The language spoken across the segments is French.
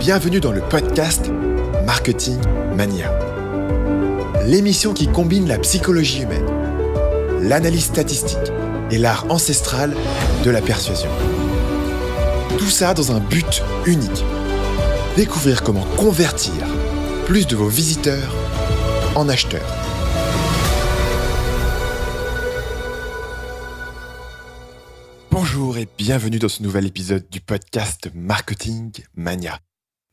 Bienvenue dans le podcast Marketing Mania. L'émission qui combine la psychologie humaine, l'analyse statistique et l'art ancestral de la persuasion. Tout ça dans un but unique. Découvrir comment convertir plus de vos visiteurs en acheteurs. Bonjour et bienvenue dans ce nouvel épisode du podcast Marketing Mania.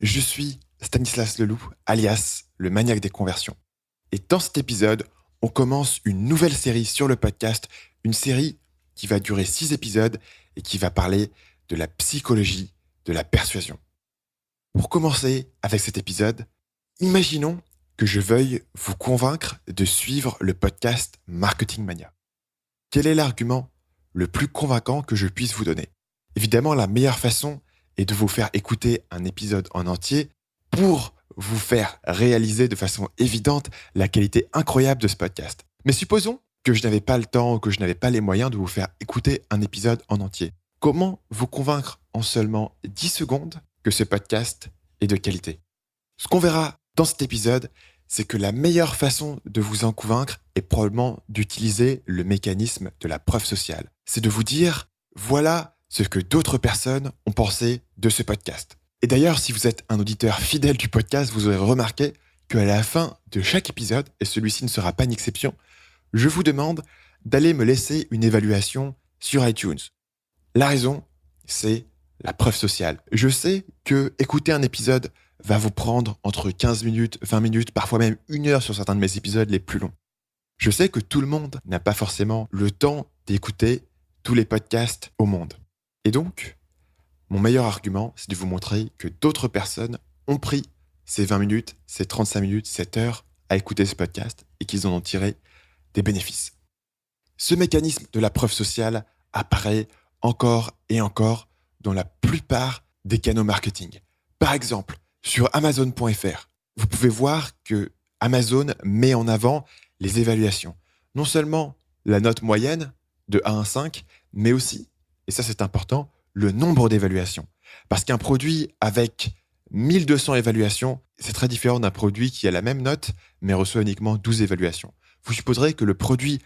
Je suis Stanislas Leloup, alias le maniaque des conversions. Et dans cet épisode, on commence une nouvelle série sur le podcast, une série qui va durer 6 épisodes et qui va parler de la psychologie de la persuasion. Pour commencer avec cet épisode, imaginons que je veuille vous convaincre de suivre le podcast Marketing Mania. Quel est l'argument le plus convaincant que je puisse vous donner? Évidemment, la meilleure façon est de vous faire écouter un épisode en entier pour vous faire réaliser de façon évidente la qualité incroyable de ce podcast. Mais supposons que je n'avais pas le temps ou que je n'avais pas les moyens de vous faire écouter un épisode en entier. Comment vous convaincre en seulement 10 secondes que ce podcast est de qualité? Ce qu'on verra dans cet épisode, c'est que la meilleure façon de vous en convaincre est probablement d'utiliser le mécanisme de la preuve sociale. C'est de vous dire, voilà ce que d'autres personnes ont pensé de ce podcast. Et d'ailleurs, si vous êtes un auditeur fidèle du podcast, vous aurez remarqué qu'à la fin de chaque épisode, et celui-ci ne sera pas une exception, je vous demande d'aller me laisser une évaluation sur iTunes. La raison, c'est la preuve sociale. Je sais que écouter un épisode va vous prendre entre 15 minutes, 20 minutes, parfois même 1 heure sur certains de mes épisodes les plus longs. Je sais que tout le monde n'a pas forcément le temps d'écouter tous les podcasts au monde. Et donc, mon meilleur argument, c'est de vous montrer que d'autres personnes ont pris ces 20 minutes, ces 35 minutes, cette heure à écouter ce podcast et qu'ils en ont tiré des bénéfices. Ce mécanisme de la preuve sociale apparaît encore et encore dans la plupart des canaux marketing. Par exemple, sur Amazon.fr, vous pouvez voir que Amazon met en avant les évaluations. Non seulement la note moyenne de 1 à 5, mais aussi, et ça c'est important, le nombre d'évaluations. Parce qu'un produit avec 1200 évaluations, c'est très différent d'un produit qui a la même note, mais reçoit uniquement 12 évaluations. Vous supposerez que le produit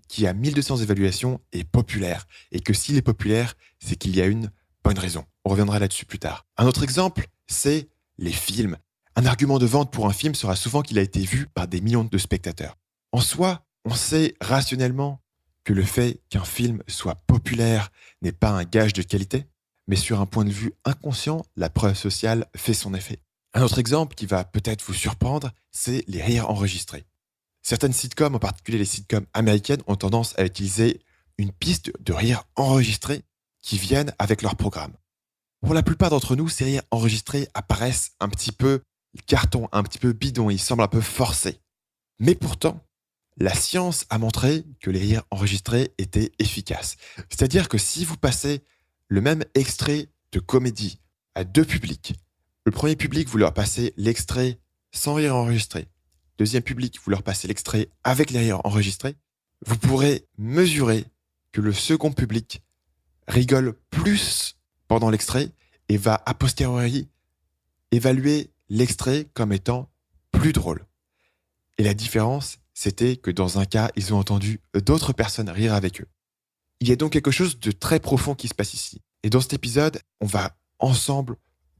qui a 1200 évaluations est populaire, et que s'il est populaire, c'est qu'il y a une bonne raison. On reviendra là-dessus plus tard. Un autre exemple, c'est les films. Un argument de vente pour un film sera souvent qu'il a été vu par des millions de spectateurs. En soi, on sait rationnellement que le fait qu'un film soit populaire n'est pas un gage de qualité, mais sur un point de vue inconscient, la preuve sociale fait son effet. Un autre exemple qui va peut-être vous surprendre, c'est les rires enregistrés. Certaines sitcoms, en particulier les sitcoms américaines, ont tendance à utiliser une piste de rires enregistrés qui viennent avec leur programme. Pour la plupart d'entre nous, ces rires enregistrés apparaissent un petit peu carton, un petit peu bidon, ils semblent un peu forcés. Mais pourtant, la science a montré que les rires enregistrés étaient efficaces. C'est-à-dire que si vous passez le même extrait de comédie à 2 publics, le premier public, vous leur passez l'extrait sans rire enregistré. Deuxième public, vous leur passez l'extrait avec les rires enregistrés. Vous pourrez mesurer que le second public rigole plus pendant l'extrait et va a posteriori évaluer l'extrait comme étant plus drôle. Et la différence, c'était que dans un cas, ils ont entendu d'autres personnes rire avec eux. Il y a donc quelque chose de très profond qui se passe ici. Et dans cet épisode, on va ensemble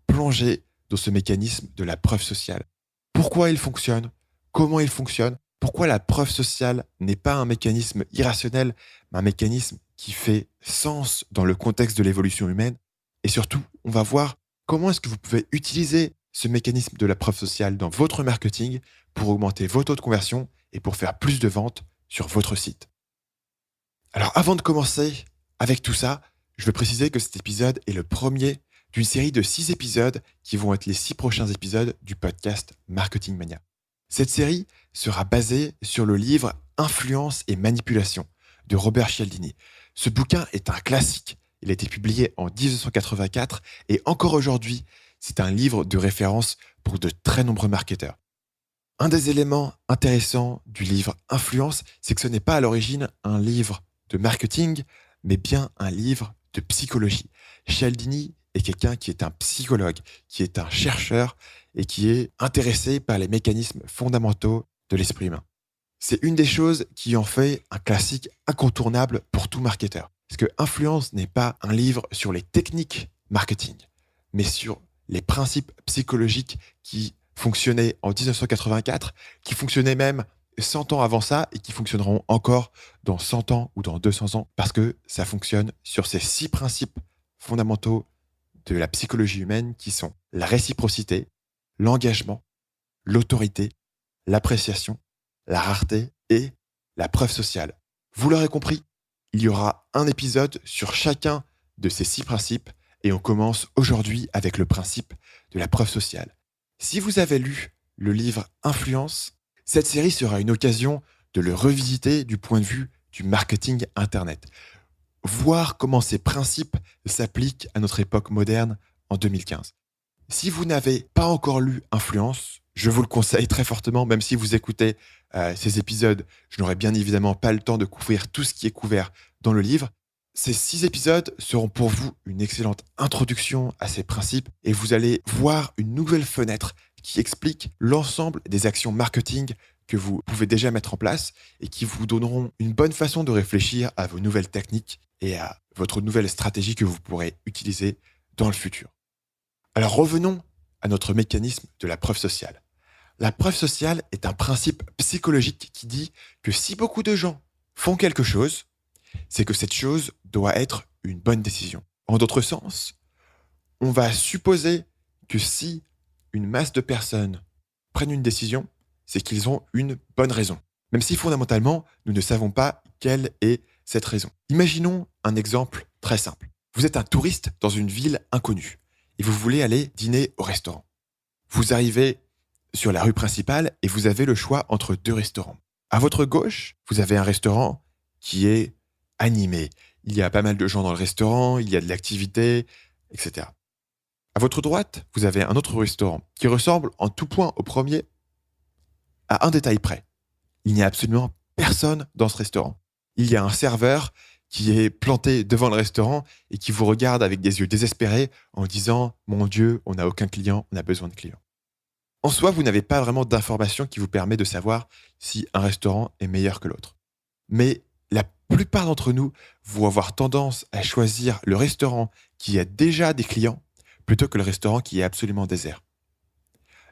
plonger dans ce mécanisme de la preuve sociale. Pourquoi il fonctionne? Comment il fonctionne? Pourquoi la preuve sociale n'est pas un mécanisme irrationnel, mais un mécanisme qui fait sens dans le contexte de l'évolution humaine? Et surtout, on va voir comment est-ce que vous pouvez utiliser ce mécanisme de la preuve sociale dans votre marketing pour augmenter vos taux de conversion et pour faire plus de ventes sur votre site. Alors avant de commencer avec tout ça, je veux préciser que cet épisode est le premier d'une série de 6 épisodes qui vont être les 6 prochains épisodes du podcast Marketing Mania. Cette série sera basée sur le livre Influence et manipulation de Robert Cialdini. Ce bouquin est un classique. Il a été publié en 1984 et encore aujourd'hui, c'est un livre de référence pour de très nombreux marketeurs. Un des éléments intéressants du livre Influence, c'est que ce n'est pas à l'origine un livre de marketing, mais bien un livre de psychologie. Cialdini est quelqu'un qui est un psychologue, qui est un chercheur et qui est intéressé par les mécanismes fondamentaux de l'esprit humain. C'est une des choses qui en fait un classique incontournable pour tout marketeur. Parce que Influence n'est pas un livre sur les techniques marketing, mais sur les principes psychologiques qui fonctionnaient en 1984, qui fonctionnaient même 100 ans avant ça et qui fonctionneront encore dans 100 ans ou dans 200 ans, parce que ça fonctionne sur ces 6 principes fondamentaux de la psychologie humaine qui sont la réciprocité, l'engagement, l'autorité, l'appréciation, la rareté et la preuve sociale. Vous l'aurez compris, il y aura un épisode sur chacun de ces 6 principes et on commence aujourd'hui avec le principe de la preuve sociale. Si vous avez lu le livre Influence, cette série sera une occasion de le revisiter du point de vue du marketing Internet. Voir comment ces principes s'appliquent à notre époque moderne en 2015. Si vous n'avez pas encore lu Influence, je vous le conseille très fortement, même si vous écoutez ces épisodes, je n'aurai bien évidemment pas le temps de couvrir tout ce qui est couvert dans le livre. Ces 6 épisodes seront pour vous une excellente introduction à ces principes et vous allez voir une nouvelle fenêtre qui explique l'ensemble des actions marketing que vous pouvez déjà mettre en place et qui vous donneront une bonne façon de réfléchir à vos nouvelles techniques et à votre nouvelle stratégie que vous pourrez utiliser dans le futur. Alors revenons à notre mécanisme de la preuve sociale. La preuve sociale est un principe psychologique qui dit que si beaucoup de gens font quelque chose, c'est que cette chose doit être une bonne décision. En d'autres sens, on va supposer que si une masse de personnes prennent une décision, c'est qu'ils ont une bonne raison. Même si fondamentalement, nous ne savons pas quelle est cette raison. Imaginons un exemple très simple. Vous êtes un touriste dans une ville inconnue et vous voulez aller dîner au restaurant. Vous arrivez sur la rue principale et vous avez le choix entre 2 restaurants. À votre gauche, vous avez un restaurant qui est animé. Il y a pas mal de gens dans le restaurant, il y a de l'activité, etc. À votre droite, vous avez un autre restaurant qui ressemble en tout point au premier à un détail près. Il n'y a absolument personne dans ce restaurant. Il y a un serveur qui est planté devant le restaurant et qui vous regarde avec des yeux désespérés en disant « Mon Dieu, on n'a aucun client, on a besoin de clients ». En soi, vous n'avez pas vraiment d'information qui vous permet de savoir si un restaurant est meilleur que l'autre. Mais la plupart d'entre nous vont avoir tendance à choisir le restaurant qui a déjà des clients plutôt que le restaurant qui est absolument désert.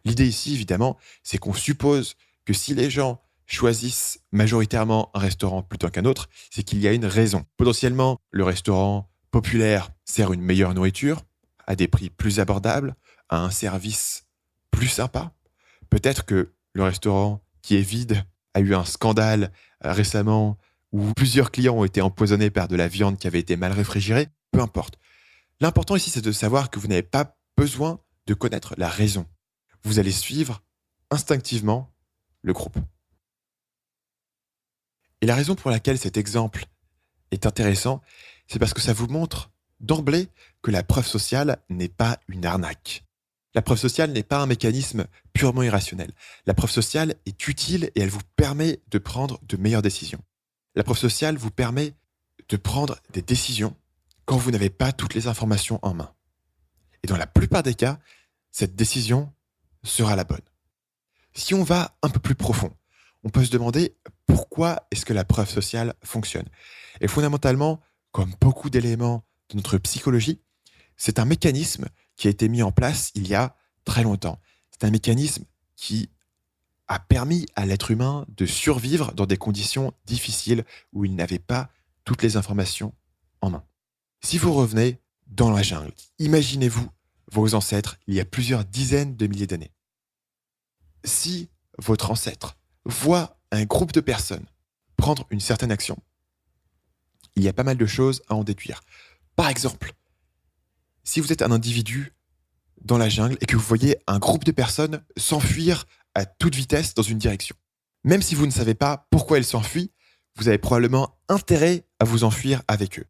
L'idée ici, évidemment, c'est qu'on suppose que si les gens choisissent majoritairement un restaurant plutôt qu'un autre, c'est qu'il y a une raison. Potentiellement, le restaurant populaire sert une meilleure nourriture, à des prix plus abordables, à un service plus sympa. Peut-être que le restaurant qui est vide a eu un scandale récemment où plusieurs clients ont été empoisonnés par de la viande qui avait été mal réfrigérée. Peu importe. L'important ici, c'est de savoir que vous n'avez pas besoin de connaître la raison. Vous allez suivre instinctivement le groupe. Et la raison pour laquelle cet exemple est intéressant, c'est parce que ça vous montre d'emblée que la preuve sociale n'est pas une arnaque. La preuve sociale n'est pas un mécanisme purement irrationnel. La preuve sociale est utile et elle vous permet de prendre de meilleures décisions. La preuve sociale vous permet de prendre des décisions quand vous n'avez pas toutes les informations en main. Et dans la plupart des cas, cette décision sera la bonne. Si on va un peu plus profond, on peut se demander pourquoi est-ce que la preuve sociale fonctionne. Et fondamentalement, comme beaucoup d'éléments de notre psychologie, c'est un mécanisme qui a été mis en place il y a très longtemps. C'est un mécanisme qui a permis à l'être humain de survivre dans des conditions difficiles où il n'avait pas toutes les informations en main. Si vous revenez dans la jungle, imaginez-vous vos ancêtres il y a plusieurs dizaines de milliers d'années. Si votre ancêtre voit un groupe de personnes prendre une certaine action, il y a pas mal de choses à en déduire. Par exemple, si vous êtes un individu dans la jungle et que vous voyez un groupe de personnes s'enfuir à toute vitesse dans une direction, même si vous ne savez pas pourquoi elles s'enfuient, vous avez probablement intérêt à vous enfuir avec eux.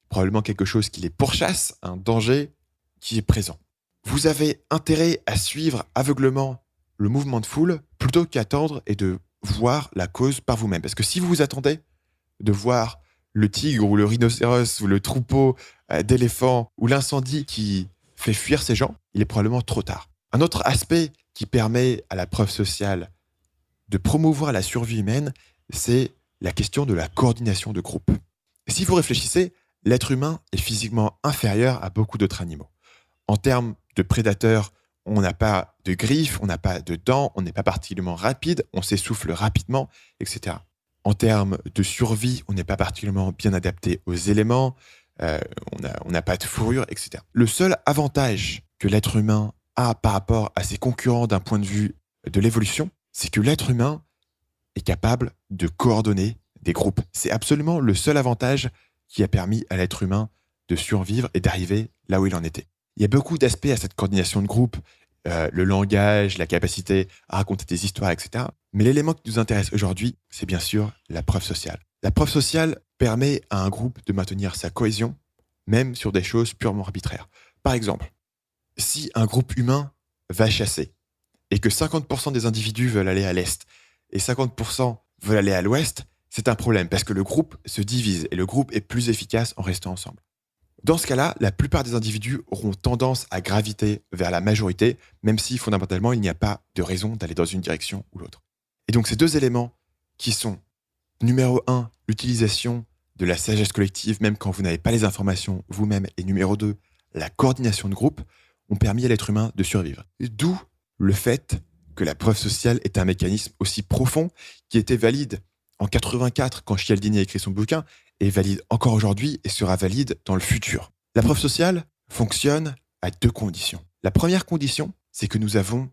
Probablement quelque chose qui les pourchasse, un danger qui est présent. Vous avez intérêt à suivre aveuglement le mouvement de foule plutôt qu'attendre et de voir la cause par vous-même. Parce que si vous vous attendez de voir le tigre ou le rhinocéros ou le troupeau d'éléphants ou l'incendie qui fait fuir ces gens, il est probablement trop tard. Un autre aspect qui permet à la preuve sociale de promouvoir la survie humaine, c'est la question de la coordination de groupe. Si vous réfléchissez, l'être humain est physiquement inférieur à beaucoup d'autres animaux. En termes de prédateurs, on n'a pas de griffes, on n'a pas de dents, on n'est pas particulièrement rapide, on s'essouffle rapidement, etc. En termes de survie, on n'est pas particulièrement bien adapté aux éléments, on n'a pas de fourrure, etc. Le seul avantage que l'être humain a par rapport à ses concurrents d'un point de vue de l'évolution, c'est que l'être humain est capable de coordonner des groupes. C'est absolument le seul avantage qui a permis à l'être humain de survivre et d'arriver là où il en était. Il y a beaucoup d'aspects à cette coordination de groupe, le langage, la capacité à raconter des histoires, etc. Mais l'élément qui nous intéresse aujourd'hui, c'est bien sûr la preuve sociale. La preuve sociale permet à un groupe de maintenir sa cohésion, même sur des choses purement arbitraires. Par exemple, si un groupe humain va chasser et que 50% des individus veulent aller à l'est et 50% veulent aller à l'ouest, c'est un problème parce que le groupe se divise et le groupe est plus efficace en restant ensemble. Dans ce cas-là, la plupart des individus auront tendance à graviter vers la majorité, même si fondamentalement il n'y a pas de raison d'aller dans une direction ou l'autre. Et donc ces deux éléments qui sont, numéro 1, l'utilisation de la sagesse collective, même quand vous n'avez pas les informations vous-même, et numéro 2, la coordination de groupe, ont permis à l'être humain de survivre. D'où le fait que la preuve sociale est un mécanisme aussi profond qui était valide en 84 quand Cialdini a écrit son bouquin, est valide encore aujourd'hui et sera valide dans le futur. La preuve sociale fonctionne à 2 conditions. La première condition, c'est que nous avons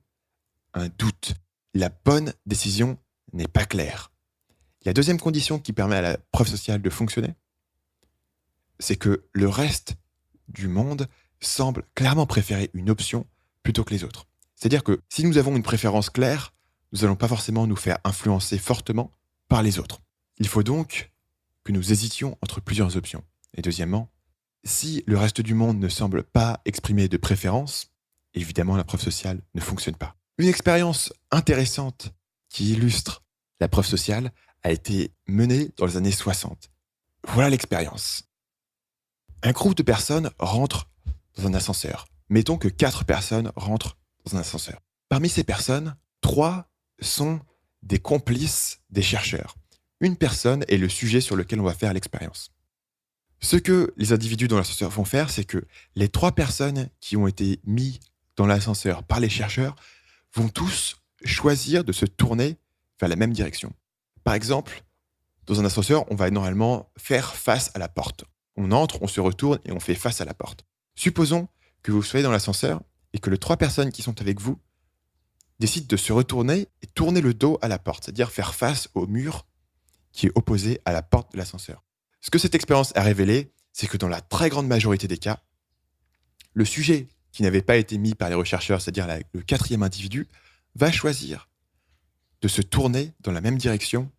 un doute. La bonne décision n'est pas claire. La deuxième condition qui permet à la preuve sociale de fonctionner, c'est que le reste du monde semble clairement préférer une option plutôt que les autres. C'est-à-dire que si nous avons une préférence claire, nous n'allons pas forcément nous faire influencer fortement par les autres. Il faut donc que nous hésitions entre plusieurs options. Et deuxièmement, si le reste du monde ne semble pas exprimer de préférence, évidemment la preuve sociale ne fonctionne pas. Une expérience intéressante qui illustre la preuve sociale a été menée dans les années 60. Voilà l'expérience. Un groupe de personnes rentre dans un ascenseur. Mettons que 4 personnes rentrent dans un ascenseur. Parmi ces personnes, 3 sont des complices des chercheurs. Une personne est le sujet sur lequel on va faire l'expérience. Ce que les individus dans l'ascenseur vont faire, c'est que les 3 personnes qui ont été mises dans l'ascenseur par les chercheurs vont tous choisir de se tourner vers la même direction. Par exemple, dans un ascenseur, on va normalement faire face à la porte. On entre, on se retourne et on fait face à la porte. Supposons que vous soyez dans l'ascenseur et que les 3 personnes qui sont avec vous décident de se retourner et tourner le dos à la porte, c'est-à-dire faire face au mur qui est opposé à la porte de l'ascenseur. Ce que cette expérience a révélé, c'est que dans la très grande majorité des cas, le sujet qui n'avait pas été mis par les rechercheurs, c'est-à-dire le 4e individu, va choisir de se tourner dans la même direction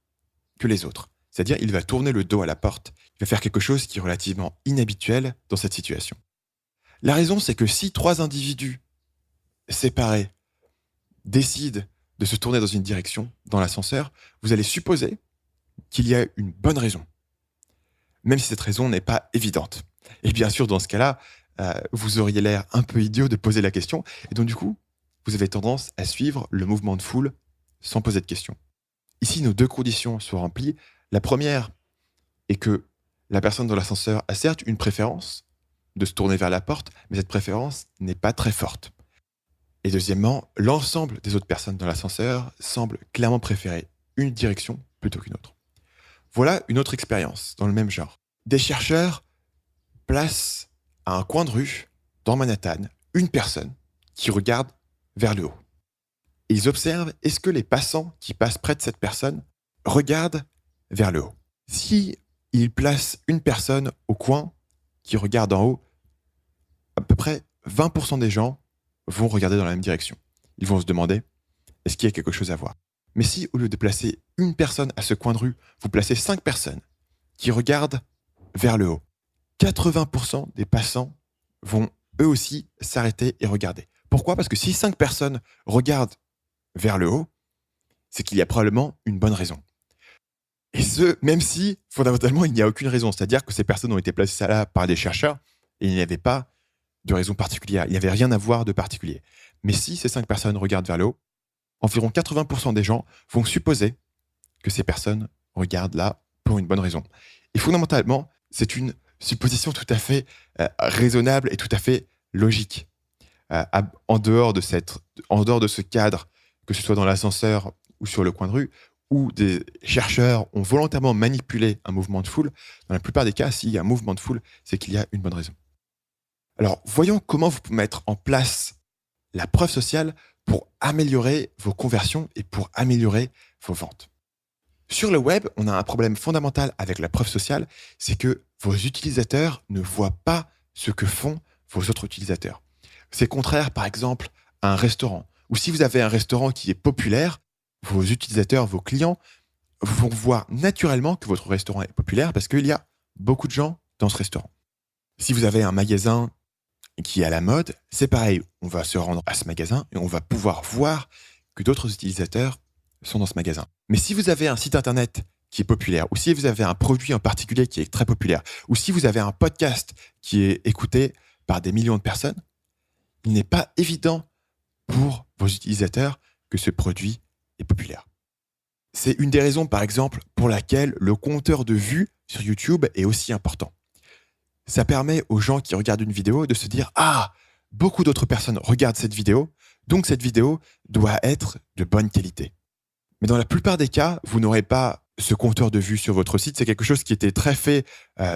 que les autres. C'est-à-dire il va tourner le dos à la porte. Il va faire quelque chose qui est relativement inhabituel dans cette situation. La raison, c'est que si 3 individus séparés décident de se tourner dans une direction dans l'ascenseur, vous allez supposer qu'il y a une bonne raison, même si cette raison n'est pas évidente. Et bien sûr, dans ce cas-là, vous auriez l'air un peu idiot de poser la question, et donc du coup, vous avez tendance à suivre le mouvement de foule sans poser de questions. Ici, nos 2 conditions sont remplies. La première est que la personne dans l'ascenseur a certes une préférence de se tourner vers la porte, mais cette préférence n'est pas très forte. Et deuxièmement, l'ensemble des autres personnes dans l'ascenseur semblent clairement préférer une direction plutôt qu'une autre. Voilà une autre expérience dans le même genre. Des chercheurs placent à un coin de rue, dans Manhattan, une personne qui regarde vers le haut. Et ils observent, est-ce que les passants qui passent près de cette personne regardent vers le haut. Si ils placent une personne au coin qui regarde en haut, à peu près 20% des gens vont regarder dans la même direction. Ils vont se demander, est-ce qu'il y a quelque chose à voir? Mais si, au lieu de placer une personne à ce coin de rue, vous placez 5 personnes qui regardent vers le haut, 80% des passants vont eux aussi s'arrêter et regarder. Pourquoi? Parce que si 5 personnes regardent vers le haut, c'est qu'il y a probablement une bonne raison. Et ce, même si, fondamentalement, il n'y a aucune raison. C'est-à-dire que ces personnes ont été placées là par des chercheurs et il n'y avait pas de raison particulière. Il n'y avait rien à voir de particulier. Mais si ces 5 personnes regardent vers le haut, environ 80% des gens vont supposer que ces personnes regardent là pour une bonne raison. Et fondamentalement, c'est une supposition tout à fait raisonnable et tout à fait logique. En dehors de ce cadre, que ce soit dans l'ascenseur ou sur le coin de rue, où des chercheurs ont volontairement manipulé un mouvement de foule, dans la plupart des cas, s'il y a un mouvement de foule, c'est qu'il y a une bonne raison. Alors, voyons comment vous pouvez mettre en place la preuve sociale pour améliorer vos conversions et pour améliorer vos ventes. Sur le web, on a un problème fondamental avec la preuve sociale, c'est que vos utilisateurs ne voient pas ce que font vos autres utilisateurs. C'est contraire, par exemple, à un restaurant, où si vous avez un restaurant qui est populaire, vos utilisateurs, vos clients vont voir naturellement que votre restaurant est populaire parce qu'il y a beaucoup de gens dans ce restaurant. Si vous avez un magasin qui est à la mode, c'est pareil. On va se rendre à ce magasin et on va pouvoir voir que d'autres utilisateurs sont dans ce magasin. Mais si vous avez un site internet qui est populaire, ou si vous avez un produit en particulier qui est très populaire, ou si vous avez un podcast qui est écouté par des millions de personnes, il n'est pas évident pour vos utilisateurs que ce produit est populaire. C'est une des raisons, par exemple, pour laquelle le compteur de vues sur YouTube est aussi important. Ça permet aux gens qui regardent une vidéo de se dire « Ah, beaucoup d'autres personnes regardent cette vidéo, donc cette vidéo doit être de bonne qualité. » Mais dans la plupart des cas, vous n'aurez pas ce compteur de vues sur votre site. C'est quelque chose qui était très fait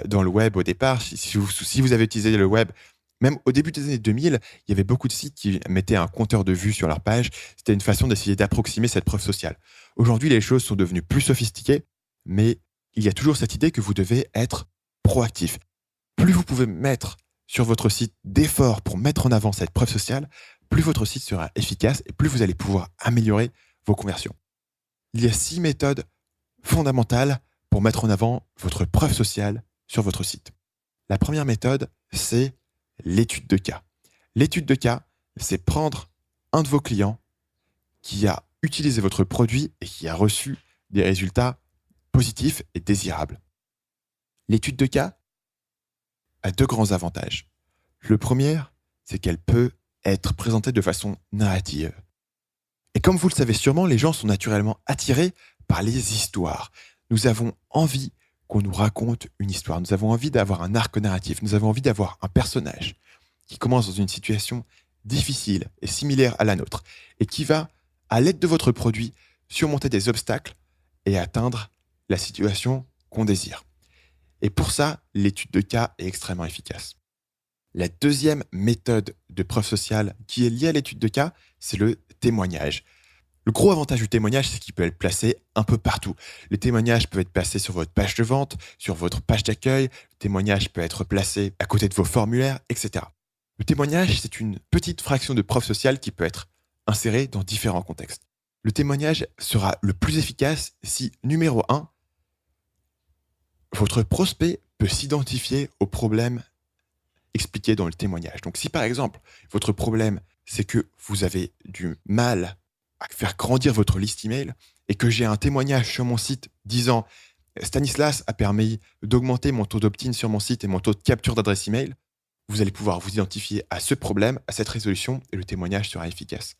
dans le web au départ. Si vous avez utilisé le web, même au début des années 2000, il y avait beaucoup de sites qui mettaient un compteur de vues sur leur page. C'était une façon d'essayer d'approximer cette preuve sociale. Aujourd'hui, les choses sont devenues plus sophistiquées, mais il y a toujours cette idée que vous devez être proactif. Plus vous pouvez mettre sur votre site d'efforts pour mettre en avant cette preuve sociale, plus votre site sera efficace et plus vous allez pouvoir améliorer vos conversions. Il y a 6 méthodes fondamentales pour mettre en avant votre preuve sociale sur votre site. La première méthode, c'est l'étude de cas. L'étude de cas, c'est prendre un de vos clients qui a utilisé votre produit et qui a reçu des résultats positifs et désirables. L'étude de cas a 2 grands avantages. Le premier, c'est qu'elle peut être présentée de façon narrative. Et comme vous le savez sûrement, les gens sont naturellement attirés par les histoires. Nous avons envie qu'on nous raconte une histoire. Nous avons envie d'avoir un arc narratif. Nous avons envie d'avoir un personnage qui commence dans une situation difficile et similaire à la nôtre et qui va, à l'aide de votre produit, surmonter des obstacles et atteindre la situation qu'on désire. Et pour ça, l'étude de cas est extrêmement efficace. La deuxième méthode de preuve sociale qui est liée à l'étude de cas, c'est le témoignage. Le gros avantage du témoignage, c'est qu'il peut être placé un peu partout. Les témoignages peuvent être placés sur votre page de vente, sur votre page d'accueil. Le témoignage peut être placé à côté de vos formulaires, etc. Le témoignage, c'est une petite fraction de preuve sociale qui peut être insérée dans différents contextes. Le témoignage sera le plus efficace si, numéro 1, votre prospect peut s'identifier au problème expliqué dans le témoignage. Donc si par exemple, votre problème, c'est que vous avez du mal à faire grandir votre liste email et que j'ai un témoignage sur mon site disant Stanislas a permis d'augmenter mon taux d'opt-in sur mon site et mon taux de capture d'adresse email, vous allez pouvoir vous identifier à ce problème, à cette résolution et le témoignage sera efficace.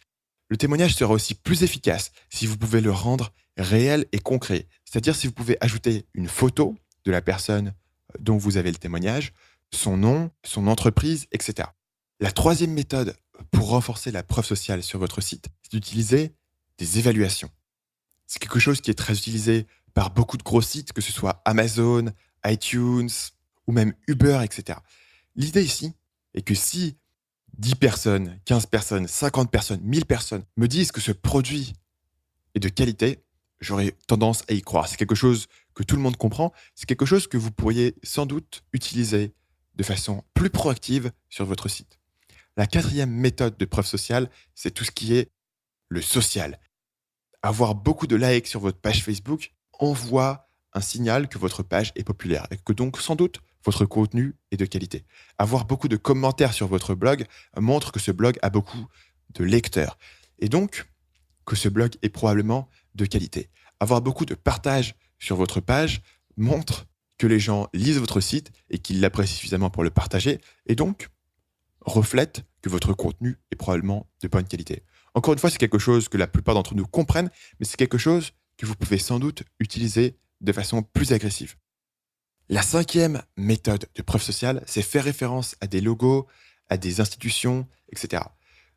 Le témoignage sera aussi plus efficace si vous pouvez le rendre réel et concret. C'est-à-dire si vous pouvez ajouter une photo de la personne dont vous avez le témoignage, son nom, son entreprise, etc. La troisième méthode pour renforcer la preuve sociale sur votre site, c'est d'utiliser des évaluations. C'est quelque chose qui est très utilisé par beaucoup de gros sites, que ce soit Amazon, iTunes ou même Uber, etc. L'idée ici est que si 10 personnes, 15 personnes, 50 personnes, 1000 personnes me disent que ce produit est de qualité, j'aurais tendance à y croire. C'est quelque chose que tout le monde comprend. C'est quelque chose que vous pourriez sans doute utiliser de façon plus proactive sur votre site. La quatrième méthode de preuve sociale, c'est tout ce qui est le social. Avoir beaucoup de likes sur votre page Facebook envoie un signal que votre page est populaire et que donc sans doute votre contenu est de qualité. Avoir beaucoup de commentaires sur votre blog montre que ce blog a beaucoup de lecteurs et donc que ce blog est probablement de qualité. Avoir beaucoup de partages sur votre page montre que les gens lisent votre site et qu'ils l'apprécient suffisamment pour le partager et donc reflète que votre contenu est probablement de bonne qualité. Encore une fois, c'est quelque chose que la plupart d'entre nous comprennent, mais c'est quelque chose que vous pouvez sans doute utiliser de façon plus agressive. La 5e méthode de preuve sociale, c'est faire référence à des logos, à des institutions, etc.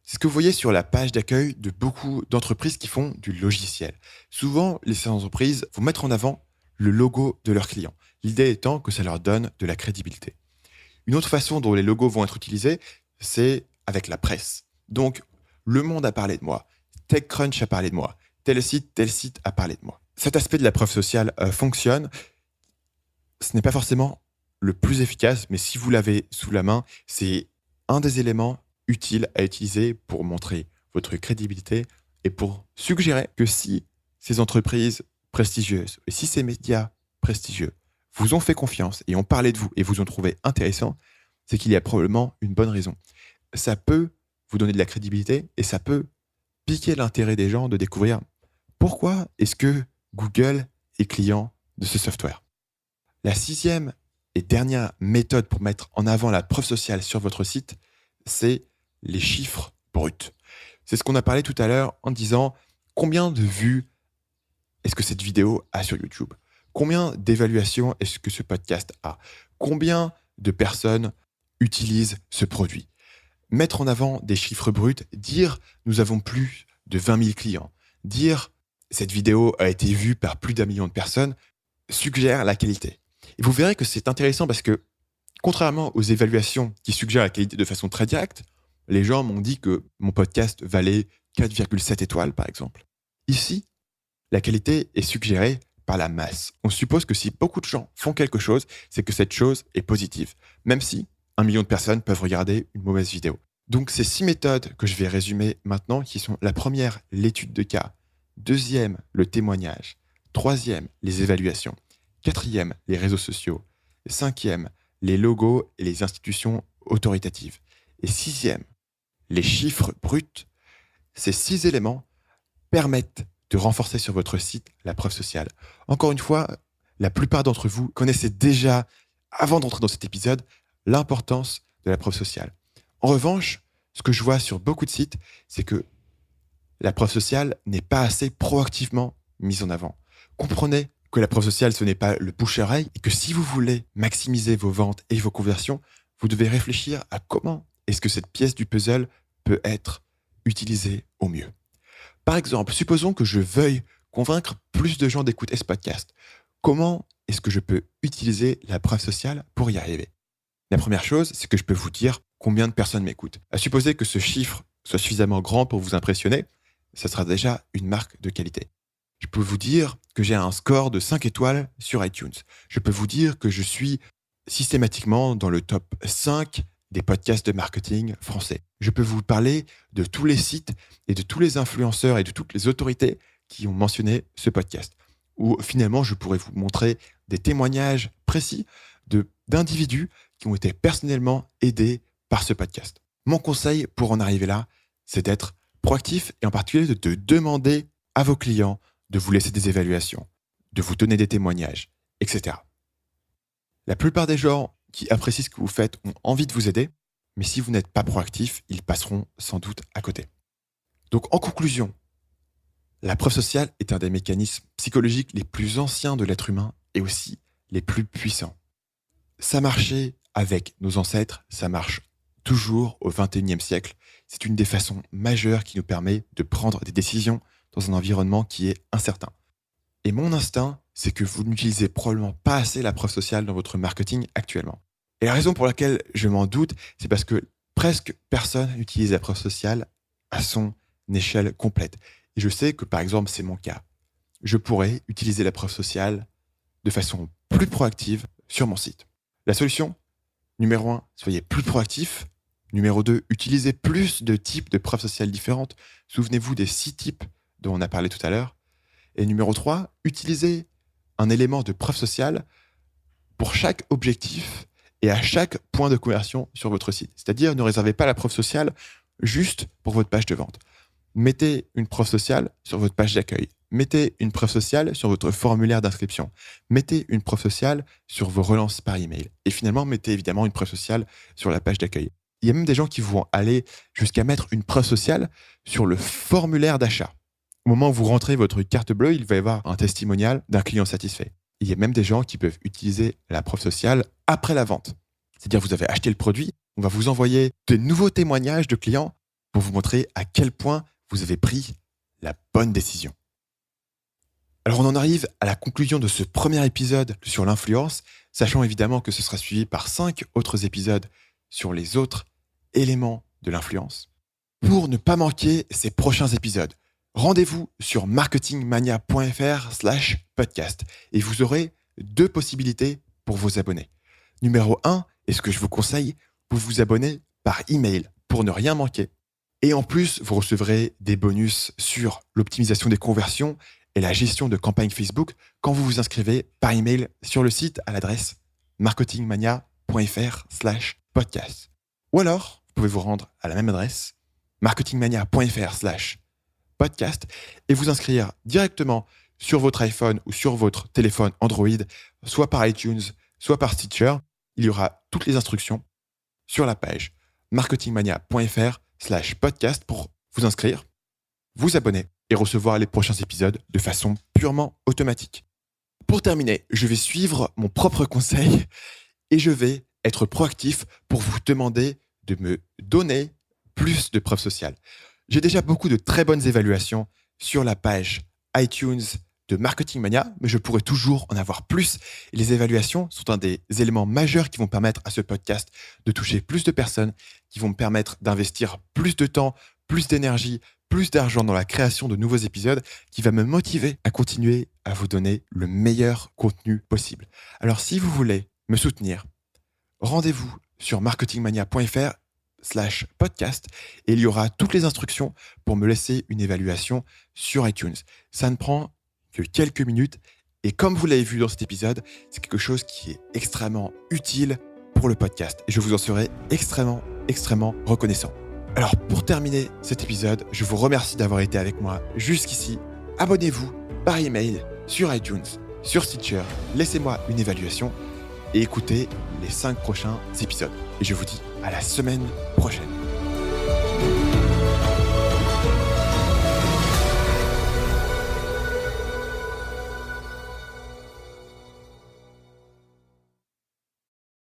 C'est ce que vous voyez sur la page d'accueil de beaucoup d'entreprises qui font du logiciel. Souvent, les entreprises vont mettre en avant le logo de leurs clients. L'idée étant que ça leur donne de la crédibilité. Une autre façon dont les logos vont être utilisés, c'est avec la presse. Donc, Le Monde a parlé de moi, TechCrunch a parlé de moi, tel site a parlé de moi. Cet aspect de la preuve sociale fonctionne. Ce n'est pas forcément le plus efficace, mais si vous l'avez sous la main, c'est un des éléments utiles à utiliser pour montrer votre crédibilité et pour suggérer que si ces entreprises prestigieuses et si ces médias prestigieux vous ont fait confiance et ont parlé de vous et vous ont trouvé intéressant, c'est qu'il y a probablement une bonne raison. Ça peut vous donner de la crédibilité et ça peut piquer l'intérêt des gens de découvrir pourquoi est-ce que Google est client de ce software. La 6e et dernière méthode pour mettre en avant la preuve sociale sur votre site, c'est les chiffres bruts. C'est ce qu'on a parlé tout à l'heure en disant combien de vues est-ce que cette vidéo a sur YouTube? Combien d'évaluations est-ce que ce podcast a? Combien de personnes utilisent ce produit? Mettre en avant des chiffres bruts, dire nous avons plus de 20 000 clients, dire cette vidéo a été vue par plus d'1 million de personnes, suggère la qualité. Et vous verrez que c'est intéressant parce que, contrairement aux évaluations qui suggèrent la qualité de façon très directe, les gens m'ont dit que mon podcast valait 4,7 étoiles, par exemple. Ici, la qualité est suggérée par la masse. On suppose que si beaucoup de gens font quelque chose, c'est que cette chose est positive, même si 1 million de personnes peuvent regarder une mauvaise vidéo. Donc, ces 6 méthodes que je vais résumer maintenant, qui sont la première, l'étude de cas, 2e, le témoignage, 3e, les évaluations, 4e, les réseaux sociaux, 5e, les logos et les institutions autoritatives, et 6e, les chiffres bruts. Ces 6 éléments permettent de renforcer sur votre site la preuve sociale. Encore une fois, la plupart d'entre vous connaissaient déjà, avant d'entrer dans cet épisode, l'importance de la preuve sociale. En revanche, ce que je vois sur beaucoup de sites, c'est que la preuve sociale n'est pas assez proactivement mise en avant. Comprenez que la preuve sociale, ce n'est pas le bouche-à-oreille et que si vous voulez maximiser vos ventes et vos conversions, vous devez réfléchir à comment est-ce que cette pièce du puzzle peut être utilisée au mieux. Par exemple, supposons que je veuille convaincre plus de gens d'écouter ce podcast. Comment est-ce que je peux utiliser la preuve sociale pour y arriver? La première chose, c'est que je peux vous dire combien de personnes m'écoutent. À supposer que ce chiffre soit suffisamment grand pour vous impressionner, ça sera déjà une marque de qualité. Je peux vous dire que j'ai un score de 5 étoiles sur iTunes. Je peux vous dire que je suis systématiquement dans le top 5 des podcasts de marketing français. Je peux vous parler de tous les sites et de tous les influenceurs et de toutes les autorités qui ont mentionné ce podcast. Ou finalement, je pourrais vous montrer des témoignages précis d'individus qui ont été personnellement aidés par ce podcast. Mon conseil pour en arriver là, c'est d'être proactif et en particulier de demander à vos clients de vous laisser des évaluations, de vous donner des témoignages, etc. La plupart des gens qui apprécient ce que vous faites ont envie de vous aider, mais si vous n'êtes pas proactif, ils passeront sans doute à côté. Donc en conclusion, la preuve sociale est un des mécanismes psychologiques les plus anciens de l'être humain et aussi les plus puissants. Ça marchait avec nos ancêtres, ça marche toujours au XXIe siècle. C'est une des façons majeures qui nous permet de prendre des décisions dans un environnement qui est incertain. Et mon instinct, c'est que vous n'utilisez probablement pas assez la preuve sociale dans votre marketing actuellement. Et la raison pour laquelle je m'en doute, c'est parce que presque personne n'utilise la preuve sociale à son échelle complète. Et je sais que, par exemple, c'est mon cas. Je pourrais utiliser la preuve sociale de façon plus proactive sur mon site. La solution, numéro 1, soyez plus proactif. Numéro 2, utilisez plus de types de preuves sociales différentes. Souvenez-vous des 6 types dont on a parlé tout à l'heure. Et numéro 3, utilisez un élément de preuve sociale pour chaque objectif et à chaque point de conversion sur votre site. C'est-à-dire, ne réservez pas la preuve sociale juste pour votre page de vente. Mettez une preuve sociale sur votre page d'accueil. Mettez une preuve sociale sur votre formulaire d'inscription. Mettez une preuve sociale sur vos relances par email. Et finalement, mettez évidemment une preuve sociale sur la page d'accueil. Il y a même des gens qui vont aller jusqu'à mettre une preuve sociale sur le formulaire d'achat. Au moment où vous rentrez votre carte bleue, il va y avoir un testimonial d'un client satisfait. Il y a même des gens qui peuvent utiliser la preuve sociale après la vente. C'est-à-dire vous avez acheté le produit, on va vous envoyer de nouveaux témoignages de clients pour vous montrer à quel point vous avez pris la bonne décision. Alors on en arrive à la conclusion de ce premier épisode sur l'influence, sachant évidemment que ce sera suivi par 5 autres épisodes sur les autres éléments de l'influence. Pour ne pas manquer ces prochains épisodes, rendez-vous sur marketingmania.fr/podcast et vous aurez 2 possibilités pour vous abonner. Numéro 1, et ce que je vous conseille, vous abonner par email pour ne rien manquer. Et en plus, vous recevrez des bonus sur l'optimisation des conversions et la gestion de campagnes Facebook quand vous vous inscrivez par email sur le site à l'adresse marketingmania.fr/podcast. Ou alors, vous pouvez vous rendre à la même adresse, marketingmania.fr/podcast et vous inscrire directement sur votre iPhone ou sur votre téléphone Android, soit par iTunes, soit par Stitcher. Il y aura toutes les instructions sur la page marketingmania.fr/podcast pour vous inscrire, vous abonner et recevoir les prochains épisodes de façon purement automatique. Pour terminer, je vais suivre mon propre conseil et je vais être proactif pour vous demander de me donner plus de preuves sociales. J'ai déjà beaucoup de très bonnes évaluations sur la page iTunes de Marketing Mania, mais je pourrais toujours en avoir plus. Et les évaluations sont un des éléments majeurs qui vont permettre à ce podcast de toucher plus de personnes, qui vont me permettre d'investir plus de temps, plus d'énergie, plus d'argent dans la création de nouveaux épisodes, qui va me motiver à continuer à vous donner le meilleur contenu possible. Alors si vous voulez me soutenir, rendez-vous sur marketingmania.fr/podcast et il y aura toutes les instructions pour me laisser une évaluation sur iTunes. Ça ne prend que quelques minutes et comme vous l'avez vu dans cet épisode, c'est quelque chose qui est extrêmement utile pour le podcast et je vous en serai extrêmement reconnaissant. Alors pour terminer cet épisode, je vous remercie d'avoir été avec moi jusqu'ici. Abonnez-vous par email sur iTunes, sur Stitcher, laissez-moi une évaluation et écoutez les 5 prochains épisodes. Et je vous dis à la semaine prochaine.